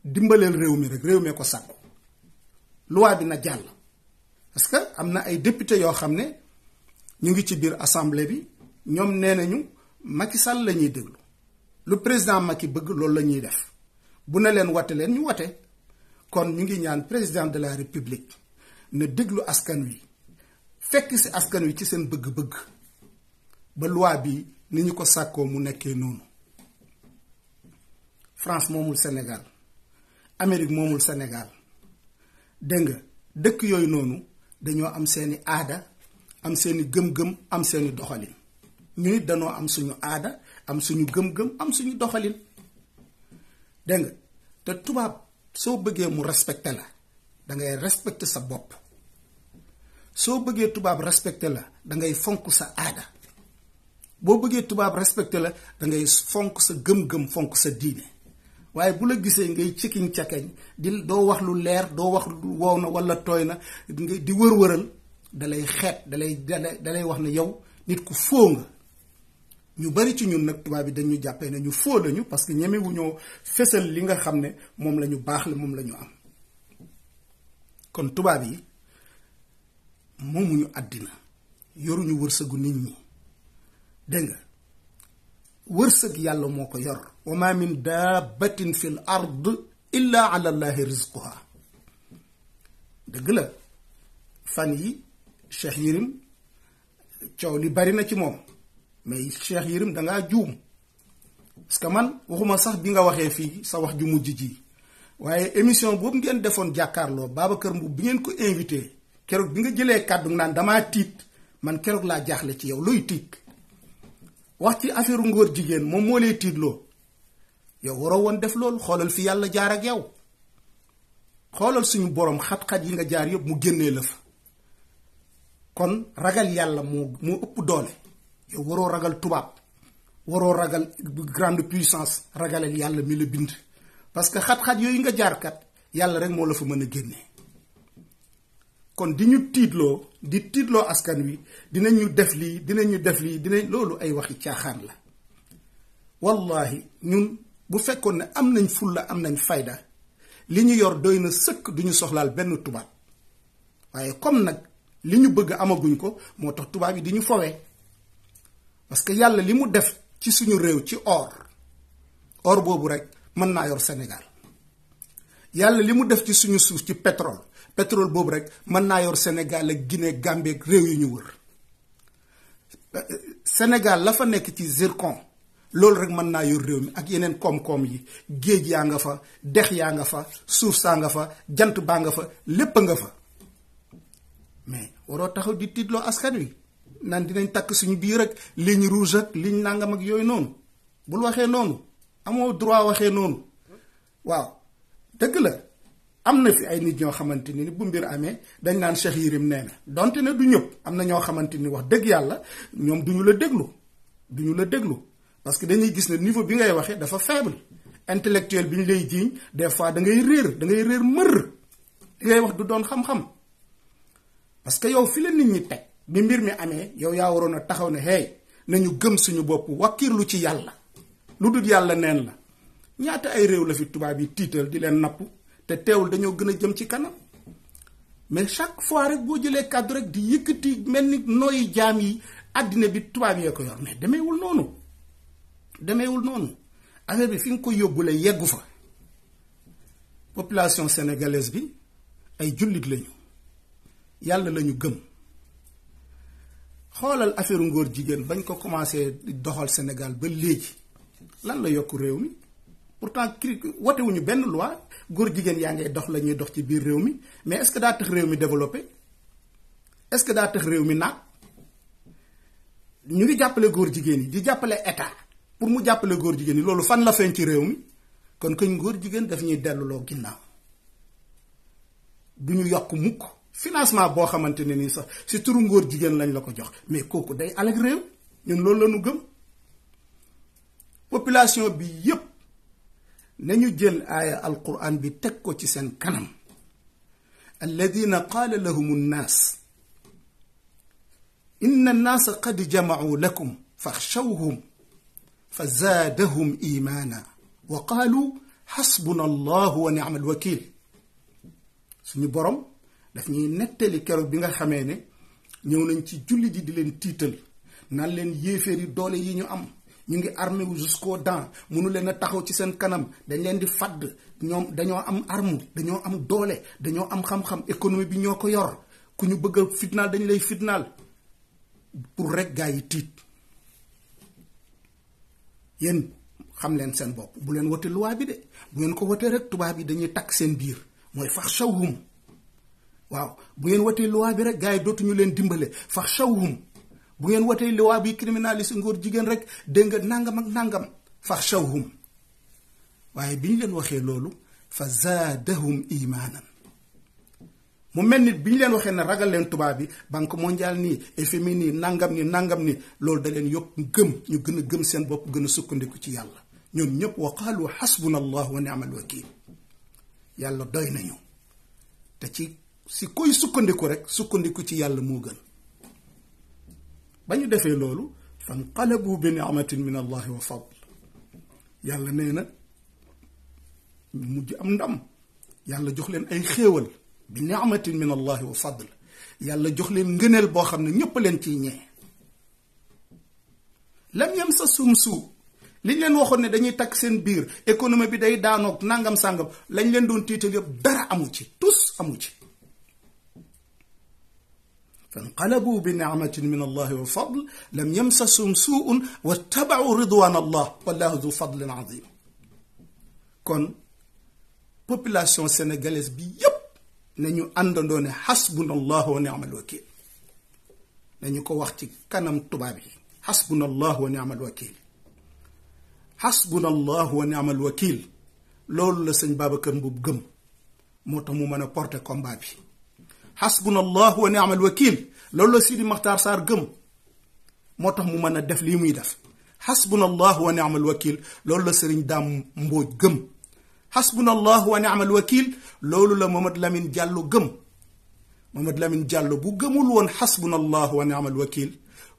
dimbaleel réew mi rek réew mi ko sàkku loi bi na jàll parce que am na ay député yoo xam ne ñu ngi ci biir assemblée bi ñoom nee nañu Macky Sall la ñuy déglu lu président Macky bëgg loolu la ñuy def bu ne leen wate leen ñu wate kon ñu ngi ñaan président de la république na déglu askan wi fekk ci askan wi ci seen bëgg-bëgg ba loi bi ni ñu ko sàkkoo mu nekkee noonu France moomul Sénégal Amérique moomul Sénégal dégg nga dëkk yooyu noonu dañoo am seeni aada am seeni gëm-gëm am seeni doxalin ñu nit dañoo am suñu aada am suñu gëm-gëm am suñu doxalin dégg nga te tubaab soo bëggee mu respecté la da ngay respecté sa bopp soo bëggee tubaab respecté la da ngay fonk sa aada boo bëggee tubaab respecté la da ngay fonk sa gëm-gëm fonk sa diine waaye bu la gisee ngay cikiñ cakañ di doo wax lu leer doo wax lu wow na wala tooy na di wër-wëral dalay xeet dalay wax ne yow nit ku foo nga ñu bari ci ñun nag tubaab bi dañu jàppee ne ñu foo lañu parce que ñemewuñoo fésal li nga xam ne moom la ñu baax la moom la ñu am kon tubaab yi moomuñu àddina yoruñu wërsëgu nit ñi dégg nga wërsëg yàlla moo ko yor wa ma min daabatin fil ard illa ala allahi rizquha dëgg la fan yi Cheikh Yérim coow li bari na ci moom mais Cheikh Yérim dangaa juum parce que man waxuma sax bi nga waxee fii sa wax ju mujj ji waaye émission boobu ngeen defoon jàkkaarloo Babacar Mbuub bi ngeen ko invité keroog bi nga jëlee kàddu naan damaa tiit man keroog laa jaaxle ci yow looy tiit wax ci affaire ngóor jigéen moom moo lay tiitloo yow waroo woon def loolu xoolal fi yàlla jaar ak yow xoolal suñu borom xat-xat yi nga jaar yëpp mu génnee la fa kon ragal yàlla moo ëpp doole yow waroo ragal tubaab waroo ragal grande puissance ragalal yàlla mi la bind parce que xat-xat yooyu nga jaar kat yàlla rek moo la fa mën a génnee kon di ñu tiitloo askan wi dinañu def lii dinañ loolu ay waxi caaxaan la wallahi ñun bu fekkoon ne am nañ fulla am nañ fayda li ñu yor doy na sëkk duñu soxlaal benn tubaab waaye comme nag li ñu bëgg amaguñ ko moo tax tubaab yi di ñu fowee parce que yàlla li mu def ci suñu réew ci or boobu rek mën naa yor Sénégal yàlla li mu def ci suñu suuf ci pétrole boobu rek mën naa yor Sénégal ak Guinée Gambie ak réew yu ñu wër Sénégal la fa nekk ci zircon loolu rek mën naa yor réew mi ak yeneen koom-koom yi géej yaa nga fa dex yaa nga fa suuf saa nga fa jant baa nga fa lépp nga fa mais waroo taxaw di tiitloo askan wi naan dinañ takk suñu biir rek ligne rouge ak ligne nangam ak yooyu noonu bul waxee noonu amoo droit waxee noonu waaw dëgg la am na fi ay nit ñoo xamante ni bu mbir amee dañ naan Cheikh Yérim nee na donte ne du ñëpp am na ñoo xamante ni wax dëgg yàlla ñoom duñu la déglu parce que dañuy gis ne niveau bi ngay waxee dafa faible intellectuel bi ñu lay jiiñ des fois da ngay réer mër li ngay wax du doon xam-xam parce que yow fi la nit ñi teg bi mbir mi amee yow yaa waroon a taxaw ne hey nañu gëm suñu bopp wakkiirlu ci yàlla lu dul yàlla neen la ñaata ay réew la fi tubaab yi tiital di leen napp te teewul dañoo gën a jëm ci kanam mais chaque fois rek boo jëlee kàddu rek di yëkkati mel ni nooyi jaam yi àddina bi tubaab yee ko yor mais demeewul noonu affaire bi fi nga ko yóbbule yeggu fa population sénégalaise bi ay jullit lañu yàlla lañu gëm xoolal affaire ngóor jigéen bañ ko commencé doxal Sénégal ba léegi lan la yokk réew mi pourtant wotewuñu benn loi góor jigéen yaa ngay dox la ñuy dox ci biir réew mi mais est-ce que daa tax réew mi développé est-ce que daa tax réew mi naat ñu ngi jàppale góor jigéen yi di jàppale état pour mu jàppale góor jigéen yi loolu fan la feeñ ci réew mi kon kañ góor jigéen daf ñuy delluloo ginnaaw du ñu yokk mukk financement boo xamante ne nii sax si turu ngóor jigéen lañ la ko jox mais kooku day alag réew ñun loolu la ñu gëm population bi yépp nañu jël aaya alquran bi teg ko ci seen kanam alladina qaala lahum nnaas inna nnaasa qad jamacuu lakum faxshawhum fa zaadahum imaana wa qaaluu xasbuna allahu wa ni'mal wakil. suñu borom daf ñuy nettali keroog bi nga xamee ne ñëw nañ ci julli ji di leen tiital naan leen yéeféer yi doole yi ñu am, ñu ngi armé wu jusqu'aux dents, mënu leen a taxaw ci seen kanam, dañ leen di fadd, ñoom dañoo am arme, dañoo am doole, dañoo am xam-xam, économie bi ñoo ko yor, ku ñu bëgg a fitnaal dañu lay fitnaal, pour rek gaa yi tiit. yéen xam leen seen bopp, bu leen wote loi bi de, bu ngeen ko wote rek tubaab yi dañuy takk seen biir, mooy faxshawhum. waaw bu ngeen wotee loi bi rek gaa yi dootuñu leen dimbale, faxshawhum. bu ngeen wotee loi bi criminalise ngóor jigéen rek dégg nga nangam ak nangam, faxshawhum. waaye bi ñu leen waxee loolu fa zaadahum imaanan, mu mel ni bi ñu leen waxee ne ragal leen tubaab bi, banque mondiale nii, FMI nii, nangam ni loolu da leen yokk gëm, ñu gën a gëm seen bopp, gën a sukkandiku ci yàlla. ñoom ñëpp wa qaalu xasbuna allah wa ni'mal wakil. yàlla doy nañu. te si koy sukkandiku rek sukkandiku ci yàlla moo gën. ba ñu defee loolu fanqalabu bi ni'matin min allahi wa fadl. yàlla nee na ñu mujj am ndam, yàlla jox leen ay xéewal bi ni'matin min allahi wa fadl. yàlla jox leen ngëneel boo xam ne ñépp leen ciy ñee. lam yamsashum suu, liñ leen waxoon ne dañuy takk seen biir, économie bi day daanoog nangam sàngam, lañ leen doon tiital yëpp dara amu ci, tus amu ci. fanqalabu bi ni'matin min allahi wa fadl lam yamsashum suun wattaba'u ridwan allah wallahu du fadlin azim. kon population sénégalaise bi yépp nañu àndandoo ne xasbuna allahu wa ni'mal wakil. nañu ko wax ci kanam tubaab yi, xasbuna allahu wa ni'mal wakil. xasbuna allahu wa ni'mal wakil. loolu la sëñ Babacar Mboup gëm, moo tax mu mën a porter combat bi. xasbuna allahu wa ni'mal wakil. loolu la Sidi Maxtaar Sarr gëm, moo tax mu mën a def lii muy def. xasbuna allahu wa ni'mal wakil. loolu la Sëriñ Daam Mbooj gëm. xasbuna allahu wa ni'mal wakil. loolu la Mamadou Lamine Diallo gëm. Mamadou Lamine Diallo bu gëmul woon xasbuna allahu wa ni'mal wakil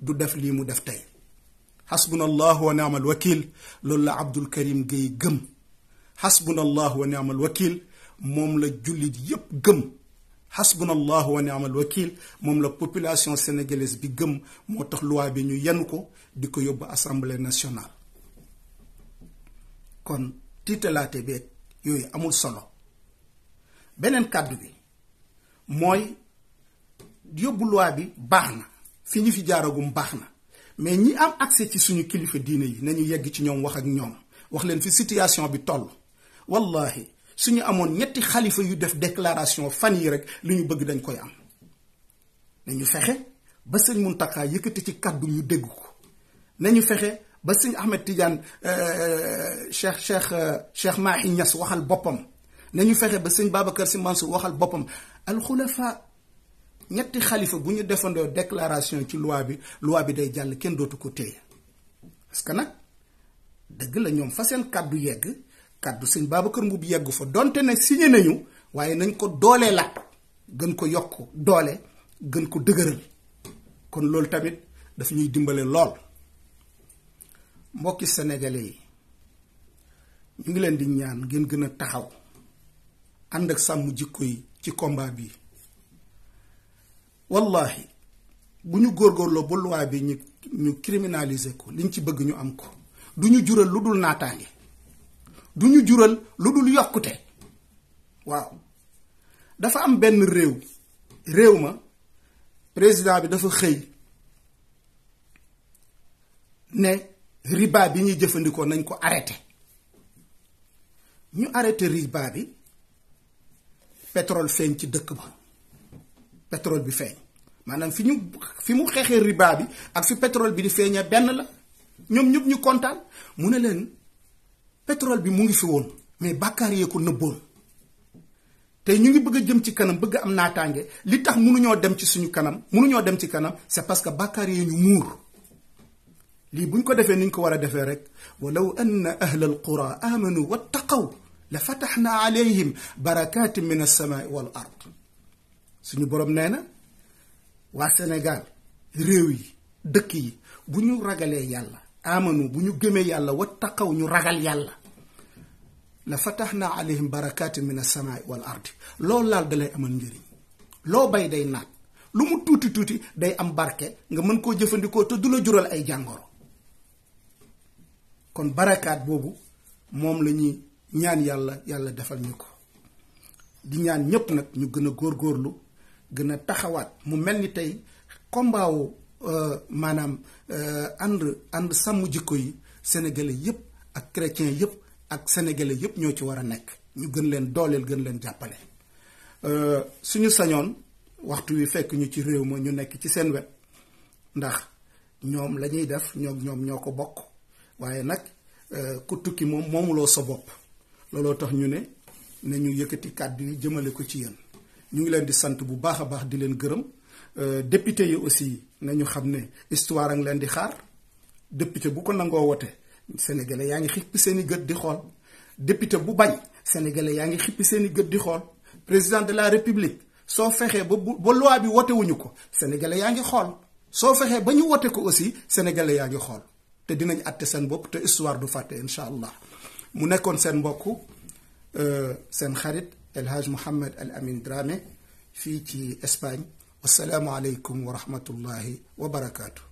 du def lii mu def tey. xasbuna allahu wa ni'mal wakil. loolu la Abdul Karim Gueye gëm. xasbuna allahu wa ni'mal wakil moom la jullit yépp gëm. xasbuna allahu wa ni'mal wakil moom la population sénégalaise bi gëm, moo tax loi bi ñu yenn ko di ko yóbbu assemblée nationale. kon tiitalaate beeg yooyu amul solo. beneen kàddu bi mooy yóbbu loi bi baax na, fi ñu fi jaaragum baax na, mais ñi am accès ci suñu kilifa diine yi nañu yegg ci ñoom, wax ak ñoom, wax leen fi situation bi toll. wallahi suñu amoon ñetti xalifa yu def déclaration fan yi rek li ñu bëgg dañ koy am. nañu fexe ba sëñ Muntaxa yëkkati ci kàddu ñu dégg ko. nañu fexe ba sëñ Ahmed Tidiane Cheikh Mahi Niass waxal boppam. nañu fexe ba sëñ Babacar Sy Mansour waxal boppam. alxulafa ñetti xalifa bu ñu defandoo déclaration ci loi bi day jàll, kenn dootu ko téye. parce que nag dëgg la ñoom fa seen kàddu yegg, kàddu sëñ Babacar Mboup yeggu fa, donte ne signé nañu, waaye nañ ko doolee laat, gën ko yokk doole, gën ko dëgëral. kon loolu tamit daf ñuy dimbale lool. mbokki sénégalais yi ñu ngi leen di ñaan ngeen gën a taxaw ànd ak sàmm jikko yi ci combat bi. wallahi bu ñu góorgóorloo ba loi bi ñu criminaliser ko, liñ ci bëgg ñu am ko, du ñu jural lu dul naataange, du ñu jural lu dul yokkute. waaw dafa am benn réew ma président bi dafa xëy ne riba bi ñuy jëfandikoo nañ ko arrêté. ñu arrêté riba bi, pétrole feeñ ci dëkk ba, pétrole bi feeñ. maanaam fi mu xeexee riba bi ak fi pétrole bi di feeñee benn la. ñoom ñëpp ñu kontaan. mu ne leen pétrole bi mu ngi fi woon, mais bàkkaar yee ko nëbboon. tey ñu ngi bëgg a jëm ci kanam, bëgg am naataange. li tax mënuñoo dem ci kanam c'est parce que bàkkaar yee ñu muur. lii buñ ko defee niñ ko war a defee rek, walaw anna ahla alqura amanu wattaqaw la fataxna alayhim barakatin min alsamaai wal ard. suñu borom nee na waa Sénégal, réew yi, dëkk yi bu ñu ragalee yàlla, amanu bu ñu gëmee yàlla, wattaqaw ñu ragal yàlla, la fatahna alayhim barakatin min as-samaa'i wal ardi loolu laal dalay amal njëriñ loo bay day naat lu mu tuuti tuuti day am barke nga mën koo jëfandikoo te du la jural ay jàngoro kon barakaat boobu moom la ñuy ñaan yàlla defal ñu ko di ñaan ñépp nag ñu gën a góorgóorlu gën a taxawaat mu mel ni tey combat wu maanaam ànd sàmm jikko yi sénégalais yépp ak chrétien yépp ak sénégalais yépp ñoo ci war a nekk ñu gën leen dooleel gën leen jàppale suñu sañoon waxtu wi fekk ñu ci réew ma ñu nekk ci seen wet ndax ñoom la ñuy def ñoom ñoo ko bokk waaye nag ku tukki moom moomuloo sa bopp looloo tax ñu ne nañu yëkkati kàddu yi jëmale ko ci yéen ñu ngi leen di sant bu baax a baax di leen gërëm député yi aussi nañu xam ne histoire a ngi leen di xaar député bu ko nangoo wote sénégalais yaa ngi xippi seen i gët di xool député bu bañ sénégalais yaa ngi xippi seen i gët di xool président de la république soo fexee ba loi bi wote wuñu ko sénégalais yaa ngi xool soo fexee ba ñu wote ko aussi sénégalais yaa ngi xool te dinañ àtte seen bopp te histoire du fàtte incha allah mu nekkoon seen mbokk seen xarit El Hadj Mohamed Al Amin Dramé fii ci Espagne wasalaamu aleykum wa rahmatullahi wa barakaatu.